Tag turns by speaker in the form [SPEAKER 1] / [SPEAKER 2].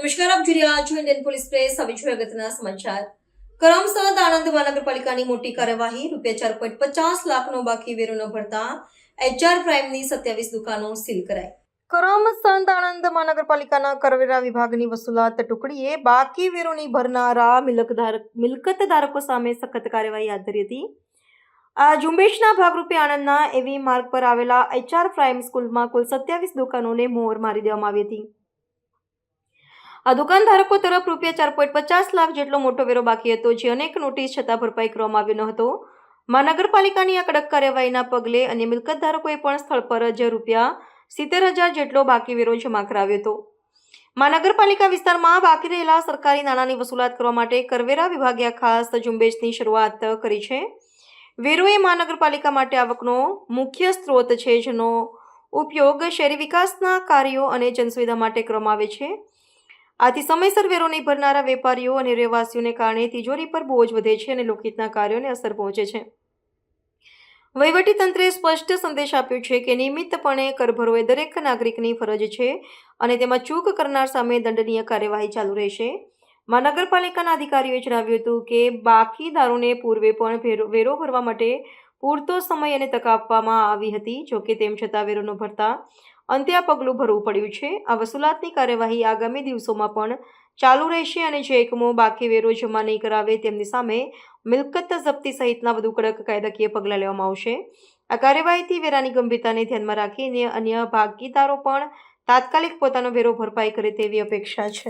[SPEAKER 1] નમસ્કાર, આપ જોઈ રહ્યા છો ઇન્ડિયન પોલીસ પ્રેસ. હવે જોઈએ અગત્યના સમાચાર. કરમસદ આણંદ મહાનગરપાલિકાની મોટી કાર્યવાહી. ₹4.50 લાખનો બાકી વેરો ન ભરતા HR પ્રાઇમની 27 દુકાનો સીલ કરાઈ. કરમસદ આણંદ મહાનગરપાલિકાના કરવેરા વિભાગની વસૂલાત ટુકડીએ બાકી વેરો નહીં ભરનારા મિલકતધારકો સામે સખત કાર્યવાહી હાથ ધરી હતી. આ ઝુંબેશના ભાગરૂપે આણંદના એવી માર્ગ પર આવેલા HR પ્રાઇમ સ્કૂલમાં કુલ 27 દુકાનોને મોહર મારી દેવામાં આવી હતી. આ દુકાનધારકો તરફ ₹4.50 લાખ જેટલો મોટો વેરો બાકી હતો, જે અનેક નોટિસ છતાં ભરપાઈ કરવામાં આવ્યો ન હતો. મહાનગરપાલિકાની આ કડક કાર્યવાહીના પગલે અન્ય મિલકતધારકોએ પણ સ્થળ પર જ ₹70,000 જેટલો બાકી વેરો જમા કરાવ્યો હતો. મહાનગરપાલિકા વિસ્તારમાં બાકી રહેલા સરકારી નાણાંની વસૂલાત કરવા માટે કરવેરા વિભાગે આ ખાસ ઝુંબેશની શરૂઆત કરી છે. વેરો એ મહાનગરપાલિકા માટે આવકનો મુખ્ય સ્ત્રોત છે, જેનો ઉપયોગ શહેરી વિકાસના કાર્યો અને જનસુવિધા માટે કરવામાં આવે છે. આથી સમયસર વેરો નહીં ભરનારા વેપારીઓ અને રહેવાસીઓને કારણે તિજોરી પર બોજ વધે છે અને લોકહિતના કાર્યોને અસર પહોંચે છે. વહીવટીતંત્રે સ્પષ્ટ સંદેશ આપ્યો છે કે નિયમિતપણે કર ભરવો એ દરેક નાગરિકની ફરજ છે અને તેમાં ચૂક કરનાર સામે દંડનીય કાર્યવાહી ચાલુ રહેશે. મહાનગરપાલિકાના અધિકારીઓએ જણાવ્યું હતું કે બાકીદારોને પૂર્વે પણ વેરો ભરવા માટે પૂરતો સમય અને તક આપવામાં આવી હતી. જોકે તેમ છતાં વેરો ન ભરતા અંતે આ પગલું ભરવું પડ્યું છે. આ વસૂલાતની કાર્યવાહી આગામી દિવસોમાં પણ ચાલુ રહેશે અને જે એકમો બાકી વેરો જમા નહીં કરાવે તેમની સામે મિલકત જપ્તી સહિતના વધુ કડક કાયદાકીય પગલાં લેવામાં આવશે. આ કાર્યવાહીથી વેરાની ગંભીરતાને ધ્યાનમાં રાખીને અન્ય ભાગીદારો પણ તાત્કાલિક પોતાનો વેરો ભરપાઈ કરે તેવી અપેક્ષા છે.